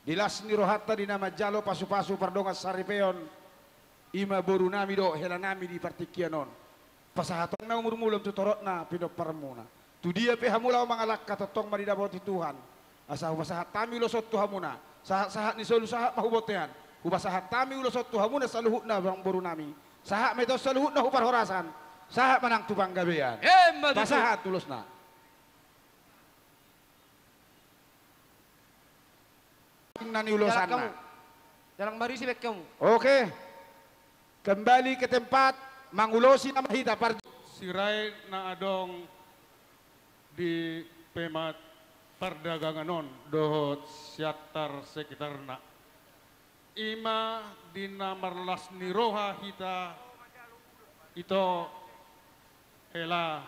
Dilas ni rohatta di nama jalo pasu-pasu pardonga saripeon. Ima boru nami do hela nami di partikianon. Pasahatong na umur mulom tutorot na pinoparmuna. Tu dia pehamula mangalak katotong maridaboti Tuhan. Asa hubasahat tami ulosot Tuhamuna. Sahat-sahat ni solu sahat mahubotean. Hubasahat tami ulosot Tuhamuna saluhut na bang boru nami. Sahat metos saluhut na hupar horasan. Sahat manang tubang gabean. Pasahat tulus na. Nani ulosan na. Jalan mari si kamu. Oke. Kembali ke tempat mangulosi nama hita parjo. Sirai na adong di pemat perdaganganon dohot siatar sekitarna. Ima di namarlas niroha hita ito hela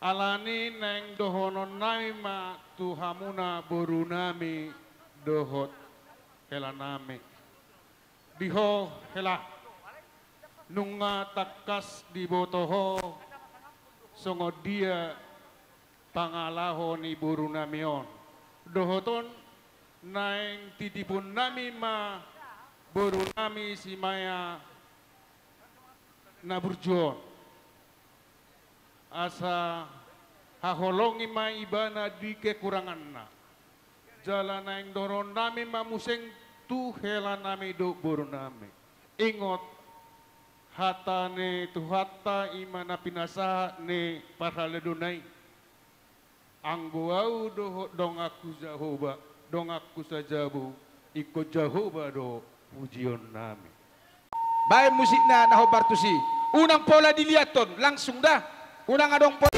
alani neng dohonon naima tuhamuna borunami dohot hela nami. Diho hela nunga takas di botoho songo dia pangalaho ni buru namion dohoton naeng titipun nami ma buru nami si maya naburjon asa haholongi ma ibana di kekurangan na jalan naeng doron nami ma museng tu hela nami do buru nami ingot hata ne tu hata imana pinasa ne parhaledunai angguau dong aku jahoba dong aku sajabu ikut jahoba do pujion nami. Baik musik na nahobartusi. Unang pola diliaton langsung dah. Unang adong pola.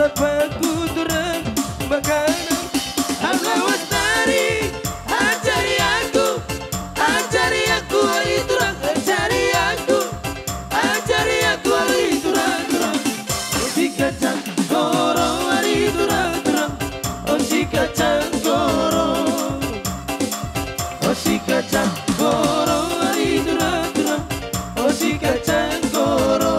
buat baku turang makanan Allah wastari ajari aku hari turang ajari aku hari turang si kacang koro hari turang oh si kacang koro oh si kacang koro hari turang oh si kacang koro.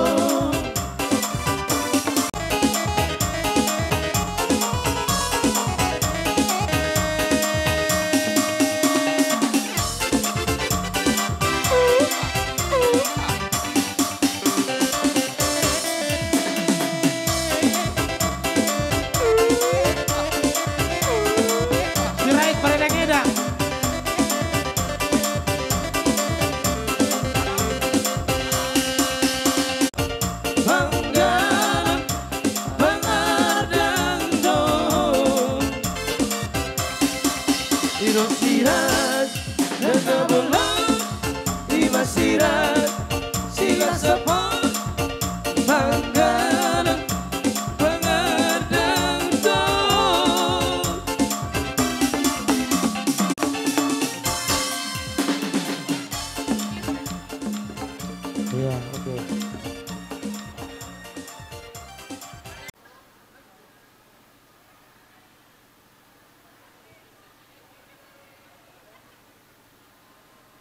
Sirait Paredangeda. Banggalan Bangardang dong Irong sirat Nagabulong Lima sirat Sila sapon Banggalan Bangardang dong. Iya, oke.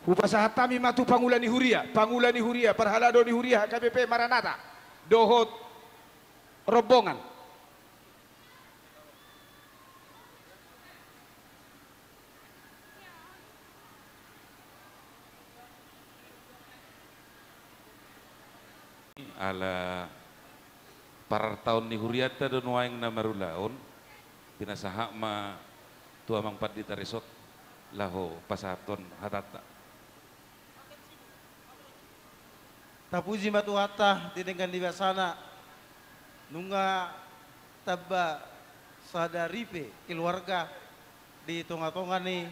Upasahatami matu pangulani huria perhalado ni huria KPP Maranata dohot rombongan ala parar tahun ni huriata don waeng na marulaon pinasahak ma tua mang padita resort laho pasaton hatata Tapuji matu hata tinengkan di sana nunga taba sadaripe keluarga di tonga-tonga ni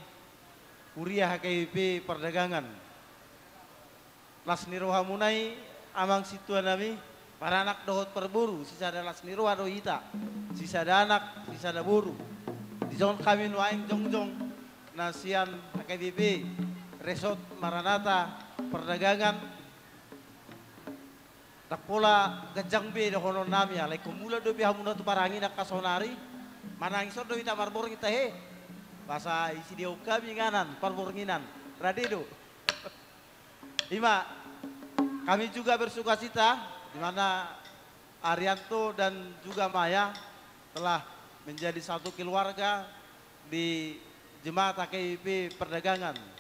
uriah KIP perdagangan las niroha munai amang situa nami para anak dohot perburu sisa ada las niroha dohita sisa ada anak sisa ada buru di zon kami nuaing jongjong nasian KIP resort Maranata perdagangan tak pola gajang be do hono nami alai kumula do biha muna tu parangi nak kasonari manang iso do ita marbor kita he bahasa isi dia kami nganan parbornginan radedo Ima kami juga bersuka cita di mana Arianto dan juga Maya telah menjadi satu keluarga di Jemaat KIP Perdagangan.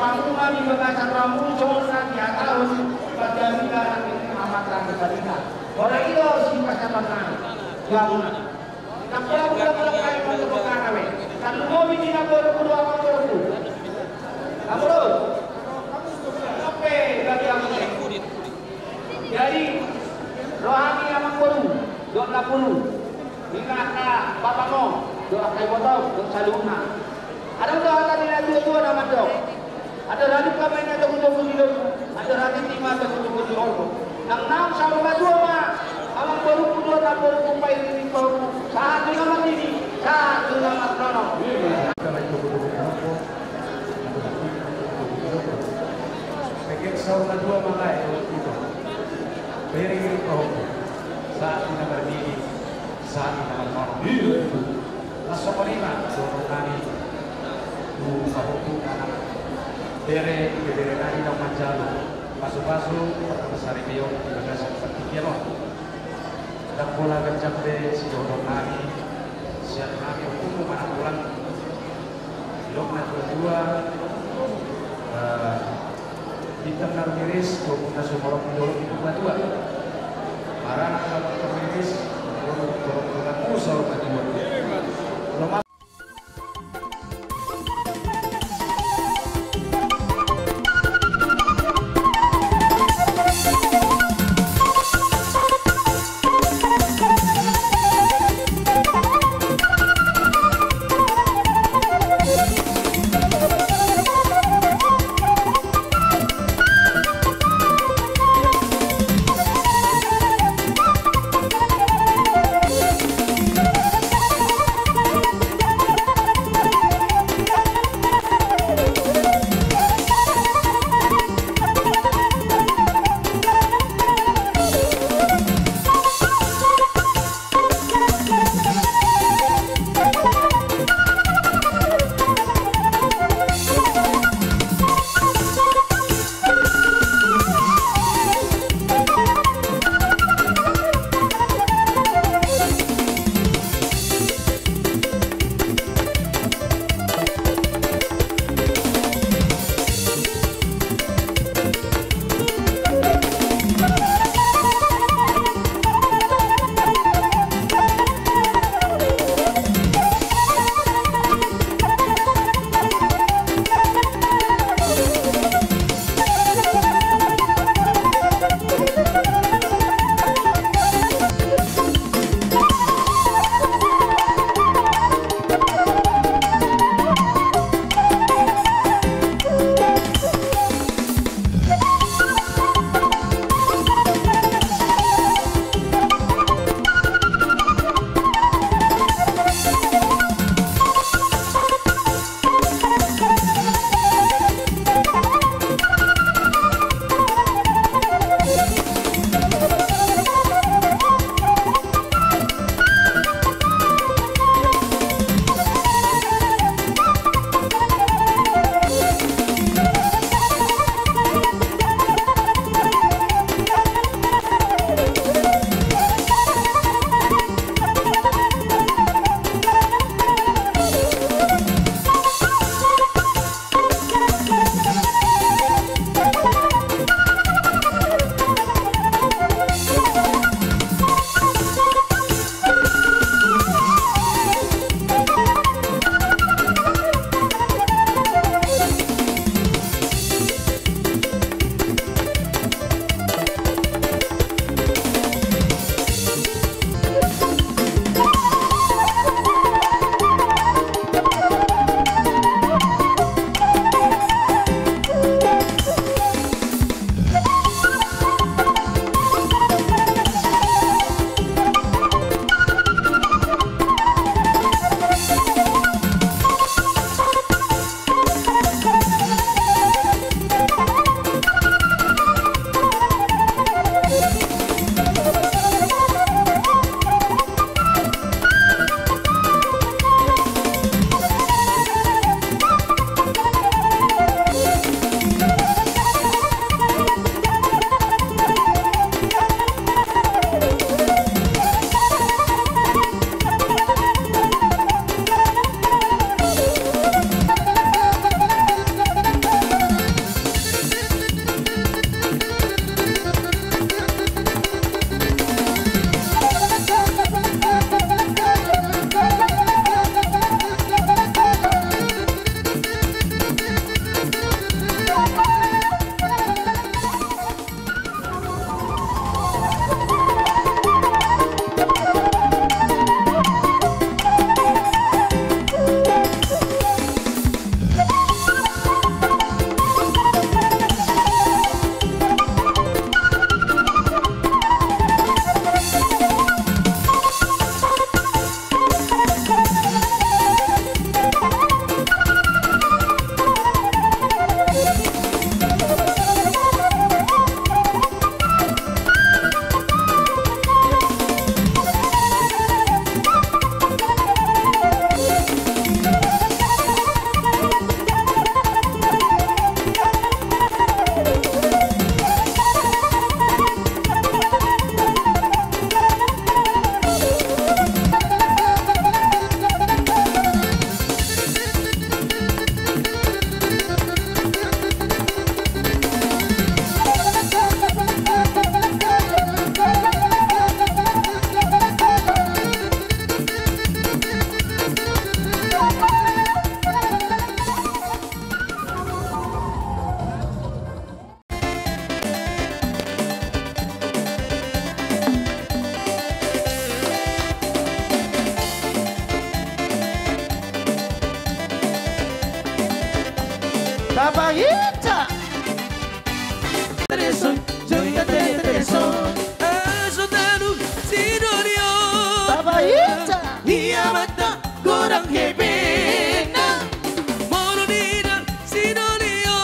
Pamuna di bagasan ramu sona di atas pada mila amat lagi badina. Orang itu si pasaman bangun. Nampaklah bulan kayu untuk berkarawe. Kan mau bikin apa berdua orang berku. Kamu oke bagi aku. Jadi rohani amang baru 260. Hingga ka bapak mo doa kay botong doa saluna. Ada doa tadi na dua nama dok. Ada rani kami na tunggu dilo. Ada rani lima tunggu dilo. Nang nam sama dua ma amang baru kedua na baru kumpai ini baru satu nama ini satu nama nono. Pegang sama dua malai. Beri kau saat ini berdiri saat ini nono. Langsung terima dorong kami. Sahuku anak bere nani dong manjalo pasu-pasu pertama Saripeo dengan seperti kilo dan bola kencang be si dorong nani siap nani hukum mana pulang blok kedua internal miris maupun sumorok dorong itu kedua para anak miris dorong musuh kedua Tapahita. Tereson, joinga tereson. Soldado Sidorio Tapahita. Hiyamata Gorang Hebena Moronida Sidorio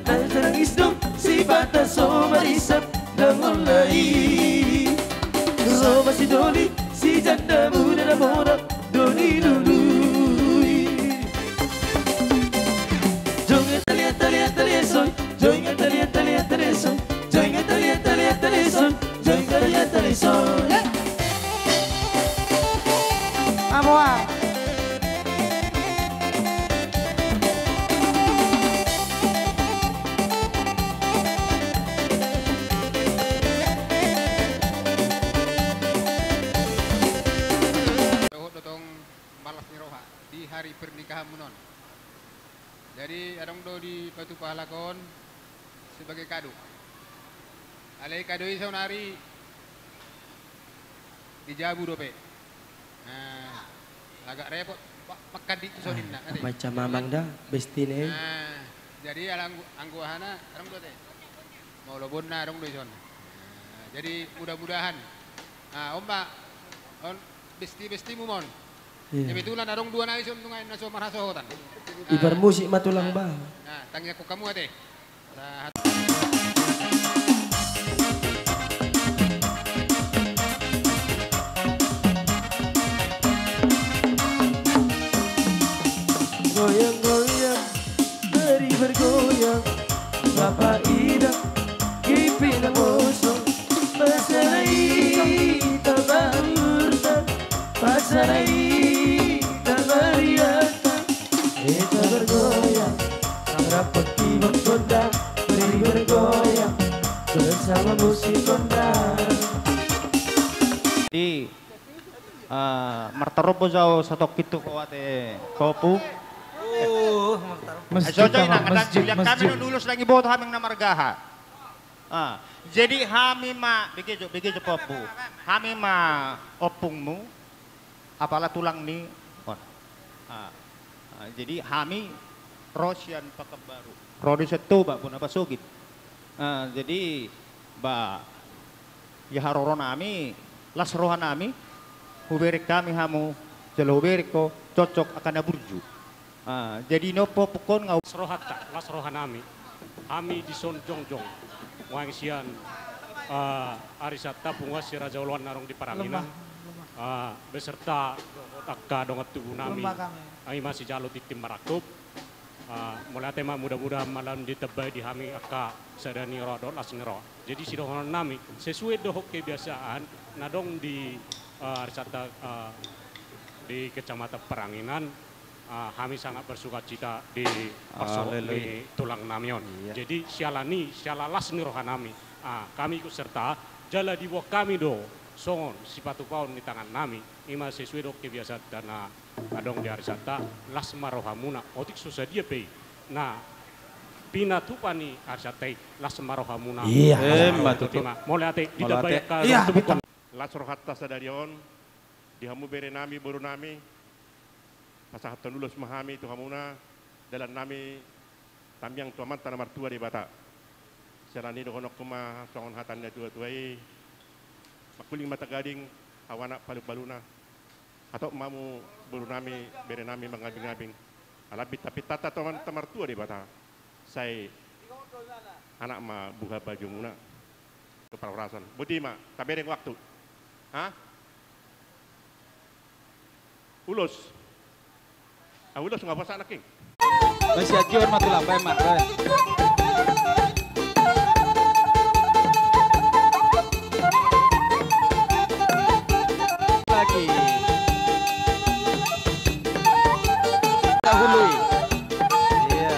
Dan isdom si bata somarisap Namulai Soba si doli si janda muda na morak Doli dului Joinga talia son Joinga talia son Joinga talia son Joinga talia son Amoa. Dotong balas ni roha di hari pernikahan munon. Jadi adong do di Batu Pahalakon sebagai kado. Alai kado isa nari di Jabu dope. Nah, agak repot makan di sonin nak. Macam mamang dah bestine. Nah, jadi alang angguahana adong do teh. Mau lobon na adong do son. Nah, jadi mudah-mudahan. Ah, omba on besti mumon. Ya betulan adong dua nai son tungai naso maraso hotan. Ibar musik matulang bah. Nah, tangnya ko kamu ate. Goyang-goyang, beri bergoyang. Bapak Ida, kipina bosong. Pasarai, tabarta. Pasarai, tabariata. Kita bergoyang, rapat tibang konda. Beri bergoyang, bersama musik konda. Di martaropo jauh satu kitu kawate kopu. Masjid kami lulus lagi boto haming na margaha. Jadi hami ma begitu popu. Hami ma opungmu apalah tulang ni. Jadi hami Rosian Pakabaru. Rodi setu ba pun apa sugit. Jadi ba ya haroron nami las rohan nami huberik kami hamu jelo huberik ko cocok akan aburju. Jadi nopo pukon ngau Srohata, las rohanami. Ami di son jongjong. Wang sian arisata pungwas si Raja Uluan narong di Paranginan. Beserta takka dongat tubuh nami. Ami masih jalo titim marakup. Mulai tema mudah-mudahan malam ditebay di hami akka sedani rodot las ngero. Jadi si dohonan nami sesuai dohok kebiasaan nadong di arisata di Kecamatan Paranginan. Kami sangat bersuka cita di di tulang namion. Iya. Jadi sialalas ni rohanami. Kami ikut serta jala di bawah kami do songon sipatu paun di tangan nami. Ima sesuai dok kebiasaan dana adong di arisata las marohamuna otik susah dia pei. Nah pina tupani arisata las marohamuna. Iya. Mulai ate di dabayaka bukan Las rohatta sadarion dihamu bere nami boru nami. Pasahat lulus mahami tu hamuna dalam nami tambiang tuaman tanah martua di bata. Serani dokonok kuma songon hatannya tua-tuai. Makuling mata gading awana palu-paluna. Atau mamu buru nami bere nami mengabing-abing. Alabit tapi tata tuaman tanah martua di bata. Saya anak ma buha baju muna. Keperarasan. Budi ma, tabereng waktu. Hah? Ulus. Ulus nggak pasang anak king. Masih ajuan matu lampai mak. Lagi. Dahului. Iya.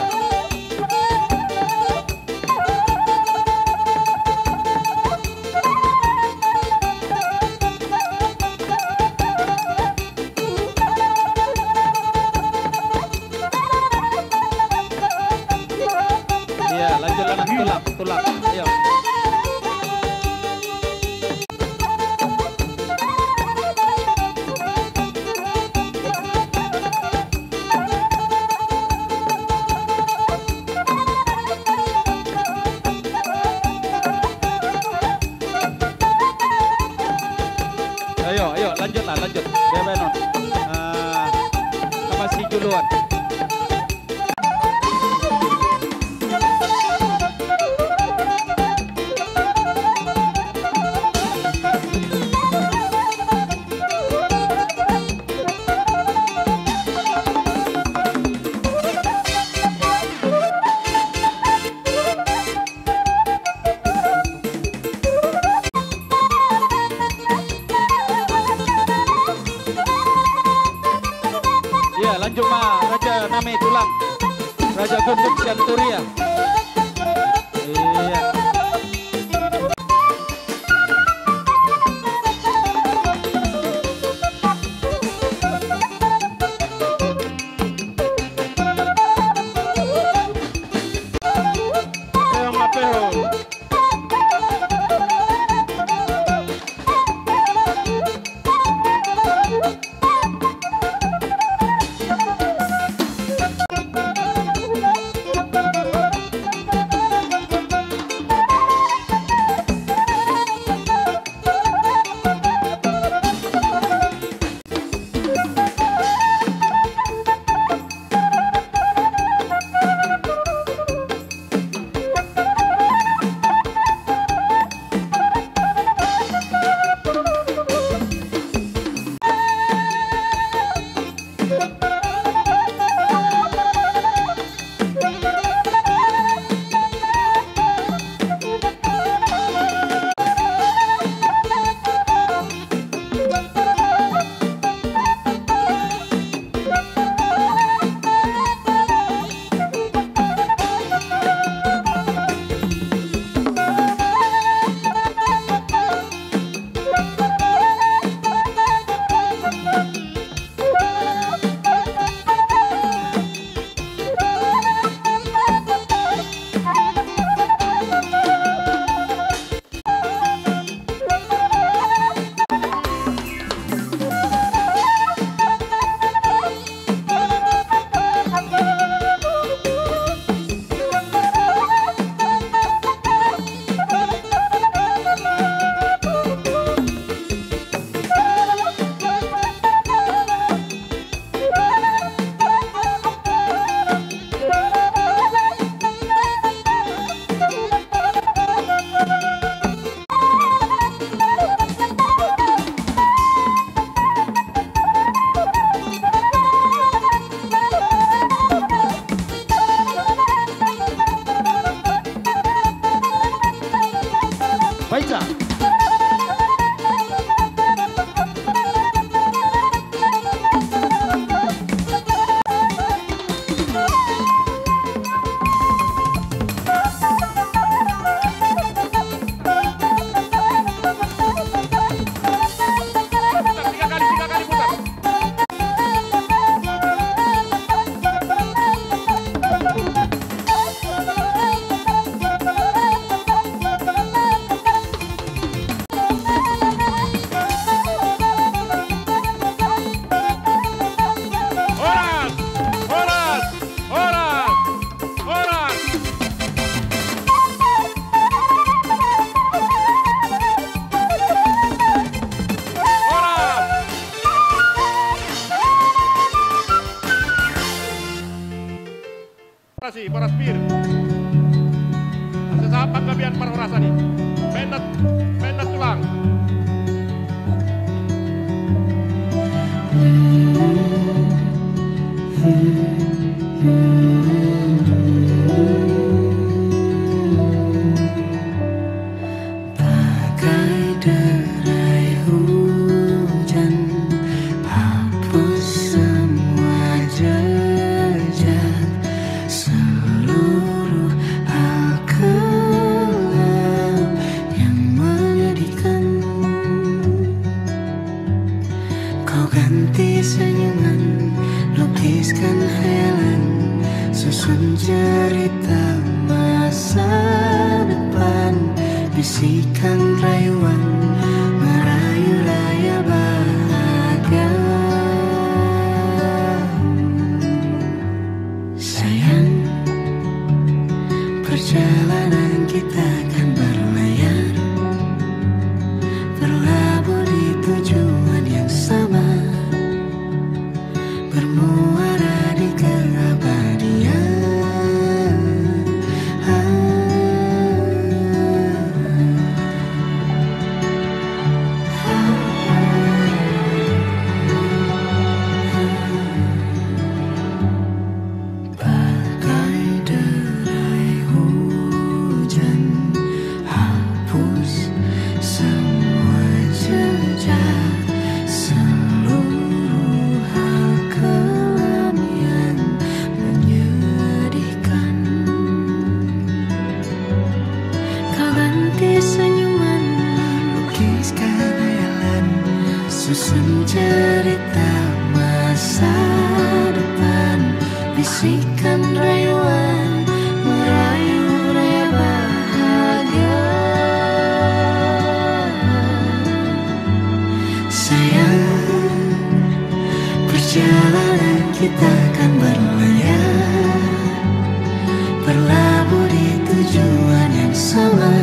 Tanjung Ma, Raja Nami Tulang, Raja Gunduk Sianturia. Iya. Baca. Para spir. Sesama panggabian para orasani. Menat tulang. Bagai derai hujan, hapus semua jejak seluruh hal kelam yang menyedihkan. Kau ganti senyuman, lukiskan bisikan rayuan merayu raya bahagia. Sayang, perjalanan kita akan berlayar, berlabuh di tujuan yang sama.